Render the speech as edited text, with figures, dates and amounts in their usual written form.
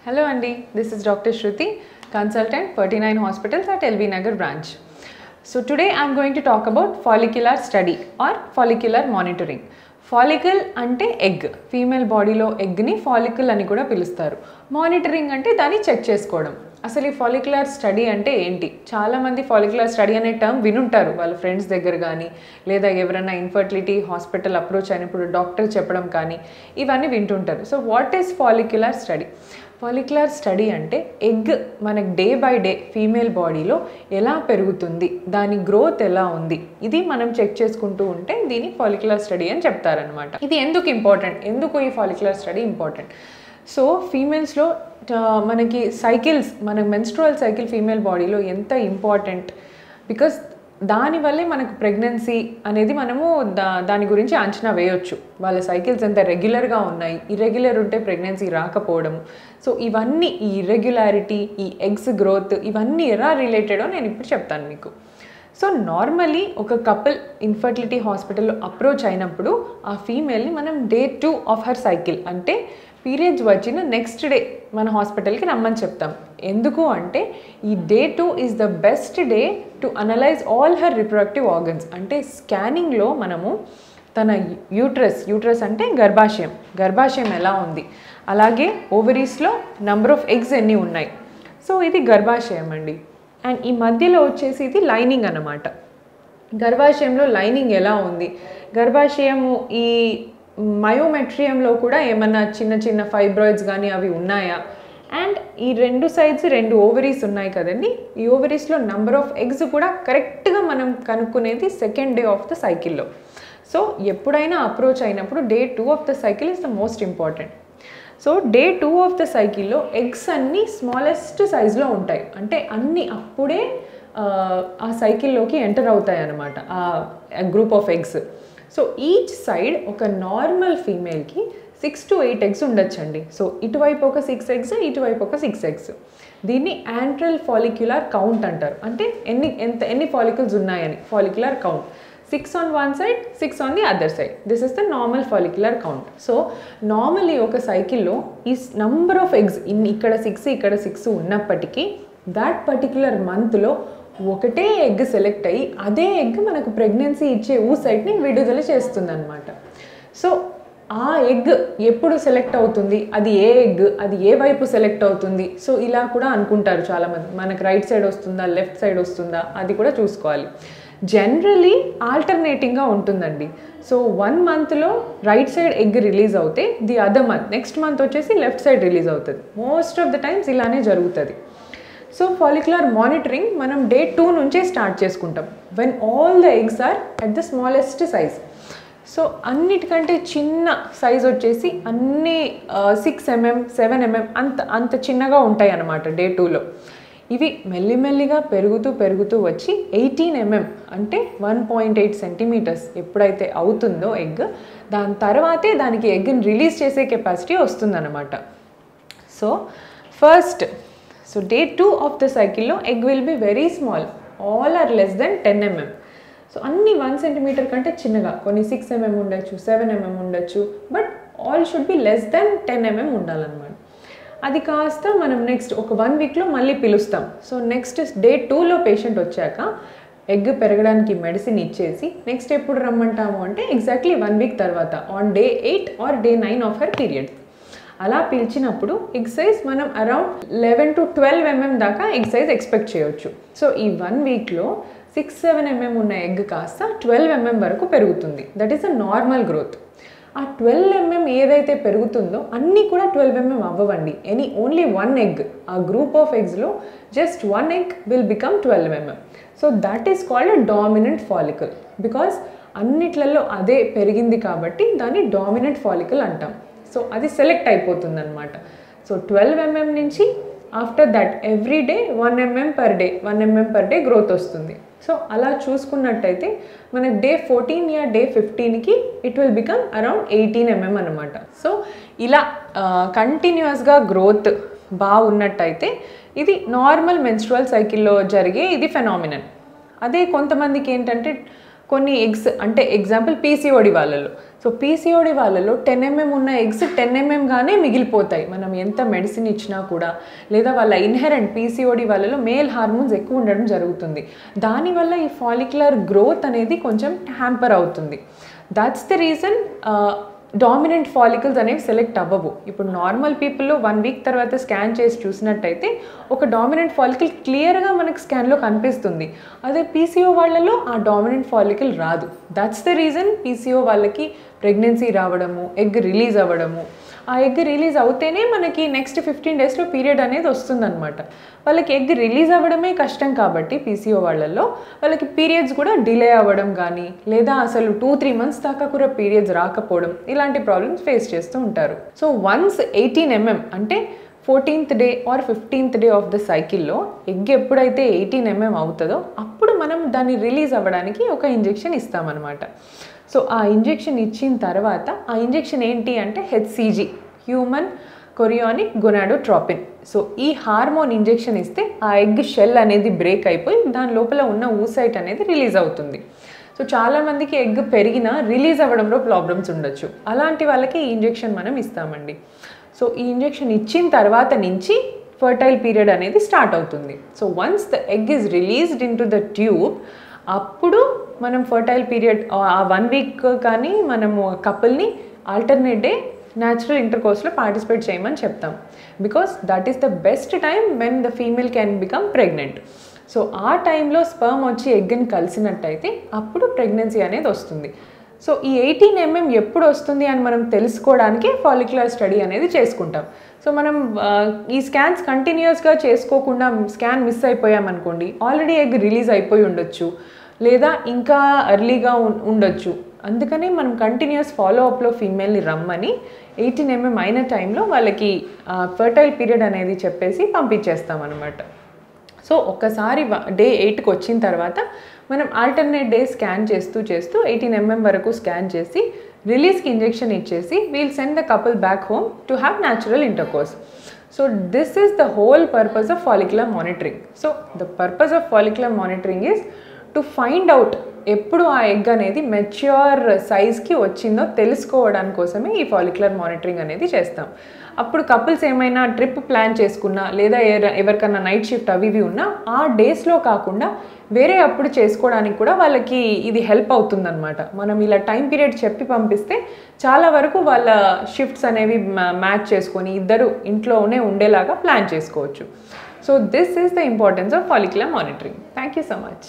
Hello Andy, this is Dr. Shruti, consultant 39 Hospitals at LB Nagar branch. So today I am going to talk about follicular study or follicular monitoring. Follicle అంటే egg, female బాడీలో ఎగ్ని follicle అని కూడా పిలుస్తారు. Monitoring అంటే దాన్ని check చేసుకోవడం. అసలు ఈ ఫాలిక్యులర్ స్టడీ అంటే ఏంటి? చాలామంది ఫాలిక్యులర్ స్టడీ అనే టర్మ్ వినుంటారు వాళ్ళ ఫ్రెండ్స్ దగ్గర కానీ, లేదా ఎవరైనా ఇన్ఫర్టిలిటీ హాస్పిటల్ అప్రోచ్ అయినప్పుడు డాక్టర్ చెప్పడం కానీ ఇవన్నీ వింటుంటారు. So what is follicular study? Follicular study అంటే ఎగ్ మనకు డే బై డే ఫీమేల్ బాడీలో ఎలా పెరుగుతుంది, దాని గ్రోత్ ఎలా ఉంది, ఇది మనం చెక్ చేసుకుంటూ ఉంటే దీన్ని ఫాలిక్యులర్ స్టడీ అని చెప్తారనమాట. ఇది ఎందుకు ఇంపార్టెంట్, ఎందుకు ఈ ఫాలిక్యులర్ స్టడీ ఇంపార్టెంట్? సో ఫీమేల్స్లో మనకి సైకిల్స్, మన మెన్స్ట్రువల్ సైకిల్ ఫీమేల్ బాడీలో ఎంత ఇంపార్టెంట్, బికాస్ దానివల్లే మనకు ప్రెగ్నెన్సీ అనేది మనము దాని గురించి అంచనా వేయొచ్చు. వాళ్ళ సైకిల్స్ ఎంత రెగ్యులర్గా ఉన్నాయి, ఇర్రెగ్యులర్ ఉంటే ప్రెగ్నెన్సీ రాకపోవడము. సో ఇవన్నీ, ఈ ఇర్రెగ్యులారిటీ, ఈ ఎగ్స్ గ్రోత్, ఇవన్నీ ఎలా రిలేటెడో నేను ఇప్పుడు చెప్తాను మీకు. సో నార్మలీ ఒక కపుల్ ఇన్ఫర్టిలిటీ హాస్పిటల్లో అప్రోచ్ అయినప్పుడు ఆ ఫీమేల్ని మనం డే 2 ఆఫ్ హర్ సైకిల్, అంటే పీరియడ్స్ వచ్చిన నెక్స్ట్ డే మన హాస్పిటల్కి రమ్మని చెప్తాం. ఎందుకు అంటే ఈ day 2 is the best day to analyse all her reproductive organs. అంటే స్కానింగ్లో మనము తన యూట్రస్ అంటే గర్భాశయం ఎలా ఉంది, అలాగే ఓవరీస్లో నంబర్ ఆఫ్ ఎగ్స్ ఎన్ని ఉన్నాయి. సో ఇది గర్భాశయం అండి. అండ్ ఈ మధ్యలో వచ్చేసి ఇది లైనింగ్ అన్నమాట. గర్భాశయంలో లైనింగ్ ఎలా ఉంది, గర్భాశయము ఈ మయోమెట్రియంలో కూడా ఏమన్నా చిన్న చిన్న ఫైబ్రాయిడ్స్ కానీ అవి ఉన్నాయా, అండ్ ఈ రెండు సైడ్స్ 2 ఓవరీస్ ఉన్నాయి కదండి, ఈ ఓవరీస్లో నంబర్ ఆఫ్ ఎగ్స్ కూడా కరెక్ట్గా మనం కనుక్కునేది సెకండ్ డే ఆఫ్ ద సైకిల్లో. సో ఎప్పుడైనా అప్రోచ్ అయినప్పుడు day 2 of the cycle is the most important. So day 2 of the సైకిల్లో ఎగ్స్ అన్నీ స్మాలెస్ట్ సైజులో ఉంటాయి, అంటే అన్నీ అప్పుడే ఆ సైకిల్లోకి ఎంటర్ అవుతాయి అన్నమాట ఆ group of eggs. So each side ఒక నార్మల్ ఫీమేల్కి 6 to 8 ఎగ్స్ ఉండొచ్చండి. సో ఇటువైపు ఒక 6 ఎగ్స్, ఇటువైపు ఒక 6 ఎగ్స్. దీన్ని యాంట్రల్ ఫాలిక్యులర్ కౌంట్ అంటారు. అంటే ఎన్ని ఫాలికల్స్ ఉన్నాయని, follicular count. 6 on one side, 6 on the other side. This is the normal follicular count. So normally ఒక సైకిల్లో ఈ నంబర్ ఆఫ్ ఎగ్స్ ఇక్కడ 6 ఇక్కడ 6 ఉన్నప్పటికీ దాట్ పర్టిక్యులర్ మంత్లో ఒకటే ఎగ్ సెలెక్ట్ అయ్యి అదే ఎగ్ మనకు ప్రెగ్నెన్సీ ఇచ్చే ఊసైట్ని విడుదల చేస్తుంది అనమాట. సో ఆ ఎగ్ ఎప్పుడు సెలెక్ట్ అవుతుంది, అది ఏ ఎగ్, అది ఏ వైపు సెలెక్ట్ అవుతుంది, సో ఇలా కూడా అనుకుంటారు చాలామంది. మనకు రైట్ సైడ్ వస్తుందా, లెఫ్ట్ సైడ్ వస్తుందా, అది కూడా చూసుకోవాలి. జనరలీ ఆల్టర్నేటింగ్గా ఉంటుందండి. సో 1 monthలో రైట్ సైడ్ ఎగ్ రిలీజ్ అవుతే the other month, next month వచ్చేసి లెఫ్ట్ సైడ్ రిలీజ్ అవుతుంది. మోస్ట్ ఆఫ్ ద టైమ్స్ ఇలానే జరుగుతుంది. సో ఫాలిక్యులర్ మానిటరింగ్ మనం డే 2 నుంచే స్టార్ట్ చేసుకుంటాం, when all the eggs are at the smallest size. So అన్నిటికంటే చిన్న సైజ్ వచ్చేసి అన్నీ 6 mm 7 mm అంత చిన్నగా ఉంటాయి అన్నమాట డే 2లో. ఇవి మెల్లిమెల్లిగా పెరుగుతూ వచ్చి 18 mm అంటే 1.8 centimeters ఎప్పుడైతే అవుతుందో ఎగ్, దాని తర్వాతే దానికి ఎగ్ని రిలీజ్ చేసే కెపాసిటీ వస్తుందన్నమాట. సో డే 2 ఆఫ్ ద సైకిల్లో egg will be very small, all or less than 10 mm. So అన్ని 1 centimeter కంటే చిన్నగా, కొన్ని 6 mm ఉండొచ్చు, 7 mm ఉండొచ్చు, but all should be less than 10 mm ఉండాలన్నమాట. అది కాస్త మనం నెక్స్ట్ ఒక 1 weekలో మళ్ళీ పిలుస్తాం. సో నెక్స్ట్ డే 2లో పేషెంట్ వచ్చాక ఎగ్ పెరగడానికి మెడిసిన్ ఇచ్చేసి నెక్స్ట్ ఎప్పుడు రమ్మంటాము అంటే ఎగ్జాక్ట్లీ 1 week తర్వాత, on day 8 or day 9 of her period. అలా పిలిచినప్పుడు ఎగ్ సైజ్ మనం అరౌండ్ 11 to 12 mm దాకా ఎగ్ సైజ్ ఎక్స్పెక్ట్ చేయొచ్చు. సో ఈ 1 weekలో 6-7 mm ఉన్న ఎగ్ కాస్త 12 mm వరకు పెరుగుతుంది. That is a normal growth. ఆ 12 mm ఏదైతే పెరుగుతుందో అన్నీ కూడా 12 mm అవ్వవండి. ఓన్లీ 1 egg, ఆ గ్రూప్ ఆఫ్ ఎగ్స్లో just 1 egg will become 12 mm. So that is called a dominant follicle, because అన్నిట్లలో అదే పెరిగింది కాబట్టి దాన్ని డామినెంట్ ఫాలికల్ అంటాం. సో అది సెలెక్ట్ అయిపోతుంది అనమాట. సో 12 mm నుంచి after that every day 1 mm per day growth వస్తుంది. సో అలా చూసుకున్నట్టయితే మనకు డే 14 యా డే 15కి it will become around 18 mm అనమాట. సో ఇలా కంటిన్యూస్గా గ్రోత్ బాగున్నట్టయితే ఇది నార్మల్ మెన్స్ట్రువల్ సైకిల్లో జరిగే ఇది ఫెనామినన్. అదే కొంతమందికి ఏంటంటే కొన్ని ఎగ్స్, అంటే ఎగ్జాంపుల్ పీసీఓడి వాళ్ళలో సో పీసీఓడి వాళ్ళలో 10 mm ఉన్న ఎగ్స్ 10 mm గానే మిగిలిపోతాయి మనం ఎంత మెడిసిన్ ఇచ్చినా కూడా, లేదా వాళ్ళ ఇన్హెరెంట్ పీసీఓడి వాళ్ళలో మేల్ హార్మోన్స్ ఎక్కువ ఉండడం జరుగుతుంది. దానివల్ల ఈ ఫాలిక్యులర్ గ్రోత్ అనేది కొంచెం హ్యాంపర్ అవుతుంది. That's the reason dominant follicles అనేవి సెలెక్ట్ అవ్వవు. ఇప్పుడు నార్మల్ పీపుల్లో 1 వీక్ తర్వాత స్కాన్ చేసి చూసినట్టయితే ఒక డామినెంట్ ఫాలికల్ క్లియర్గా మనకు స్కాన్లో కనిపిస్తుంది. అదే పీసీఓ వాళ్ళలో ఆ డామినెంట్ ఫాలికల్ రాదు. దట్స్ ద రీజన్ పీసీఓ వాళ్ళకి ప్రెగ్నెన్సీ రావడము, ఎగ్ రిలీజ్ అవ్వడము, ఆ ఎగ్ రిలీజ్ అవుతేనే మనకి నెక్స్ట్ 15 డేస్లో పీరియడ్ అనేది వస్తుందన్నమాట. వాళ్ళకి ఎగ్ రిలీజ్ అవ్వడమే కష్టం కాబట్టి పీసీఓ వాళ్ళల్లో వాళ్ళకి పీరియడ్స్ కూడా డిలే అవ్వడం కానీ, లేదా అసలు 2-3 months దాకా కూడా పీరియడ్స్ రాకపోవడం, ఇలాంటి ప్రాబ్లమ్స్ ఫేస్ చేస్తూ ఉంటారు. సో వన్స్ 18 mm అంటే 14th day or 15th day of the సైకిల్లో ఎగ్ ఎప్పుడైతే 18 mm అవుతుందో అప్పుడు మనం దాన్ని రిలీజ్ అవ్వడానికి ఒక ఇంజెక్షన్ ఇస్తామన్నమాట. సో ఆ ఇంజెక్షన్ ఇచ్చిన తర్వాత ఆ ఇంజెక్షన్ ఏంటి అంటే హెచ్సిజీ, హ్యూమన్ కొరియానిక్ గొనాడోట్రోపిన్. సో ఈ హార్మోన్ ఇంజెక్షన్ ఇస్తే ఆ ఎగ్ షెల్ అనేది బ్రేక్ అయిపోయి దాని లోపల ఉన్న ఊసైట్ అనేది రిలీజ్ అవుతుంది. సో చాలామందికి ఎగ్ పెరిగినా రిలీజ్ అవ్వడంలో ప్రాబ్లమ్స్ ఉండొచ్చు. అలాంటి వాళ్ళకి ఈ ఇంజెక్షన్ మనం ఇస్తామండి. సో ఈ ఇంజెక్షన్ ఇచ్చిన తర్వాత నుంచి ఫర్టైల్ పీరియడ్ అనేది స్టార్ట్ అవుతుంది. So once the egg is released in to the tube, అప్పుడు మనం ఫర్టైల్ పీరియడ్ ఆ 1 week కానీ మనము కపుల్ని ఆల్టర్నేట్ డే న్యాచురల్ ఇంటర్కోర్స్లో పార్టిసిపేట్ చేయమని చెప్తాం. Because that is the best time when the female can become pregnant. So ఆ టైంలో స్పర్మ్ వచ్చి ఎగ్ని కలిసినట్టయితే అప్పుడు ప్రెగ్నెన్సీ అనేది వస్తుంది. సో ఈ 18 mm ఎప్పుడు వస్తుంది అని మనం తెలుసుకోవడానికి ఫాలిక్యులర్ స్టడీ అనేది చేసుకుంటాం. సో మనం ఈ స్కాన్స్ కంటిన్యూస్గా చేసుకోకుండా స్కాన్ మిస్ అయిపోయామనుకోండి, ఆల్రెడీ ఎగ్ రిలీజ్ అయిపోయి ఉండొచ్చు, లేదా ఇంకా ఎర్లీగా ఉండొచ్చు. అందుకనే మనం కంటిన్యూస్ ఫాలోఅప్లో ఫీమేల్ని రమ్మని 18 mm అయిన టైంలో వాళ్ళకి ఫర్టైల్ పీరియడ్ అనేది చెప్పేసి పంపించేస్తాం అన్నమాట. సో ఒక్కసారి డే 8కి వచ్చిన తర్వాత మనం ఆల్టర్నేట్ డే స్కాన్ చేస్తూ 18 mm వరకు స్కాన్ చేసి రిలీజ్కి ఇంజెక్షన్ ఇచ్చేసి wheel send the couple back home to have natural intercourse. So this is the whole purpose of follicular monitoring. So the purpose of follicular monitoring is to find out ఎప్పుడు ఆ egg అనేది mature సైజ్కి వచ్చిందో తెలుసుకోవడానికి కోసమే ఈ follicular monitoring అనేది చేస్తాం. అప్పుడు కపుల్స్ ఏమైనా ట్రిప్ ప్లాన్ చేసుకున్నా, లేదా ఎవరికన్నా నైట్ షిఫ్ట్ అవి ఉన్నా ఆ డేస్లో కాకుండా వేరే అప్పుడు చేసుకోవడానికి కూడా వాళ్ళకి ఇది హెల్ప్ అవుతుందన్నమాట. మనం ఇలా టైం పీరియడ్ చెప్పి పంపిస్తే చాలా వరకు వాళ్ళ షిఫ్ట్స్ అనేవి మ్యాచ్ చేసుకొని ఇద్దరు ఇంట్లోనే ఉండేలాగా ప్లాన్ చేసుకోవచ్చు. So this is the importance of follicular monitoring. Thank you so much.